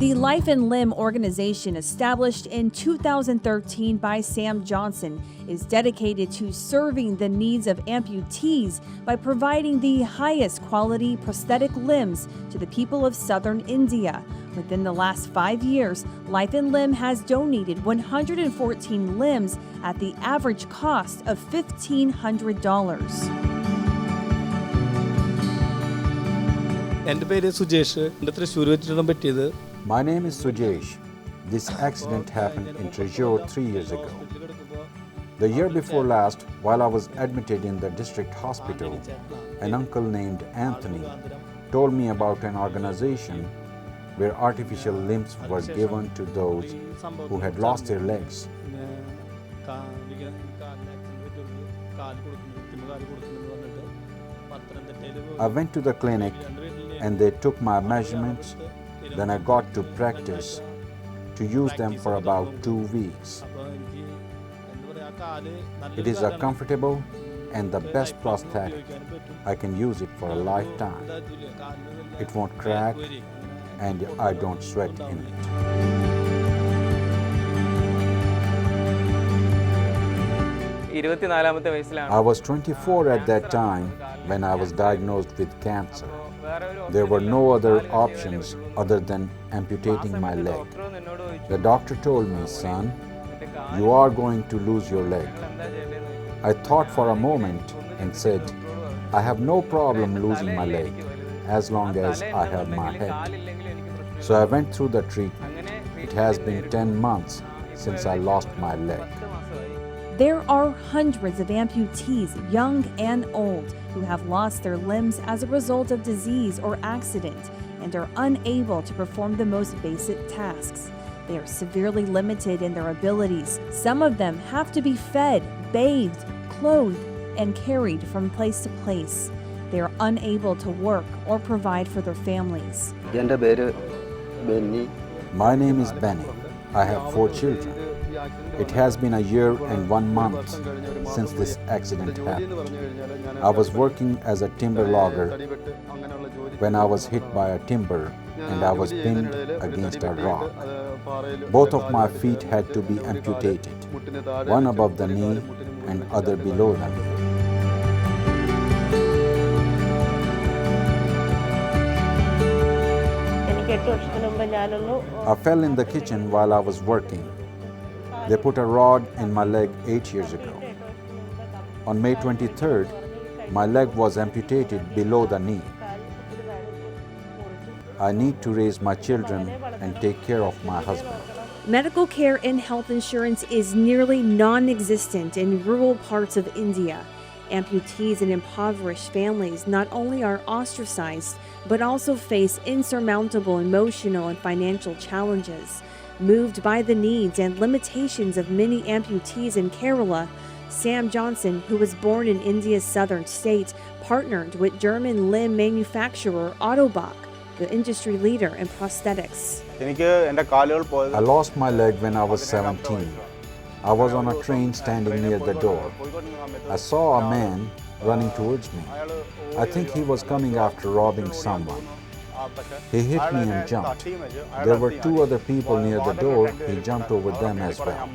The Life and Limb organization, established in 2013 by Sam Johnson, is dedicated to serving the needs of amputees by providing the highest quality prosthetic limbs to the people of southern India. Within the last 5 years, Life and Limb has donated 114 limbs at the average cost of $1,500. My name is Sujesh. This accident happened in Trichy 3 years ago. The year before last, while I was admitted in the district hospital, an uncle named Anthony told me about an organization where artificial limbs were given to those who had lost their legs. I went to the clinic and they took my measurements. Then I got to practice to use them for about 2 weeks. It is a comfortable and the best prosthetic. I can use it for a lifetime. It won't crack and I don't sweat in it. I was 24 at that time when I was diagnosed with cancer. There were no other options other than amputating my leg. The doctor told me, "Son, you are going to lose your leg." I thought for a moment and said, "I have no problem losing my leg as long as I have my head." So I went through the treatment. It has been 10 months since I lost my leg. There are hundreds of amputees, young and old, who have lost their limbs as a result of disease or accident and are unable to perform the most basic tasks. They are severely limited in their abilities. Some of them have to be fed, bathed, clothed, and carried from place to place. They are unable to work or provide for their families. My name is Benny. I have 4 children. It has been a year and 1 month since this accident happened. I was working as a timber logger when I was hit by a timber and I was pinned against a rock. Both of my feet had to be amputated, one above the knee and other below the knee. I fell in the kitchen while I was working. They put a rod in my leg 8 years ago. On May 23rd, my leg was amputated below the knee. I need to raise my children and take care of my husband. Medical care and health insurance is nearly non-existent in rural parts of India. Amputees in impoverished families not only are ostracized, but also face insurmountable emotional and financial challenges. Moved by the needs and limitations of many amputees in Kerala, Sam Johnson, who was born in India's southern state, partnered with German limb manufacturer Ottobock, the industry leader in prosthetics. I lost my leg when I was 17. I was on a train standing near the door. I saw a man running towards me. I think he was coming after robbing someone. He hit me and jumped. There were 2 other people near the door. He jumped over them as well.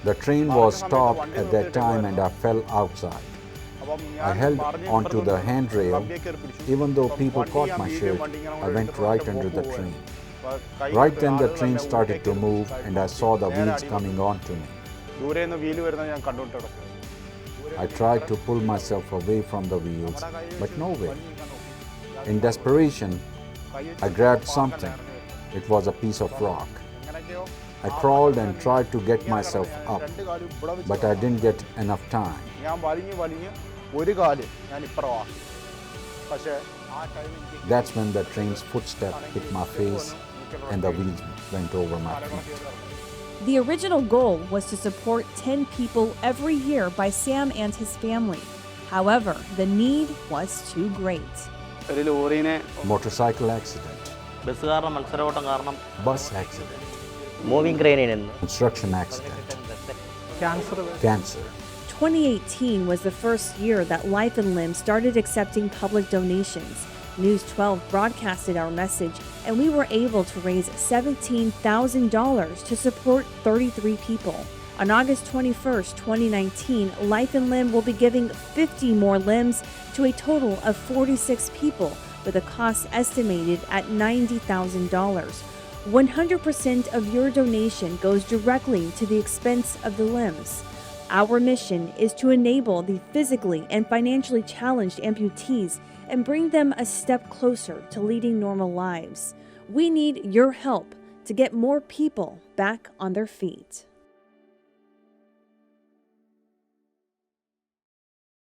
The train was stopped at that time and I fell outside. I held onto the handrail. Even though people caught my shirt, I went right under the train. Right then the train started to move and I saw the wheels coming onto me. I tried to pull myself away from the wheels, but no way. In desperation, I grabbed something. It was a piece of rock. I crawled and tried to get myself up, but I didn't get enough time. That's when the train's footstep hit my face and the wheels went over my feet. The original goal was to support 10 people every year by Sam and his family. However, the need was too great. Motorcycle accident, bus accident, construction accident, cancer. 2018 was the first year that Life and Limb started accepting public donations. News 12 broadcasted our message and we were able to raise $17,000 to support 33 people. On August 21st, 2019, Life and Limb will be giving 50 more limbs to a total of 46 people, with a cost estimated at $90,000. 100% of your donation goes directly to the expense of the limbs. Our mission is to enable the physically and financially challenged amputees and bring them a step closer to leading normal lives. We need your help to get more people back on their feet.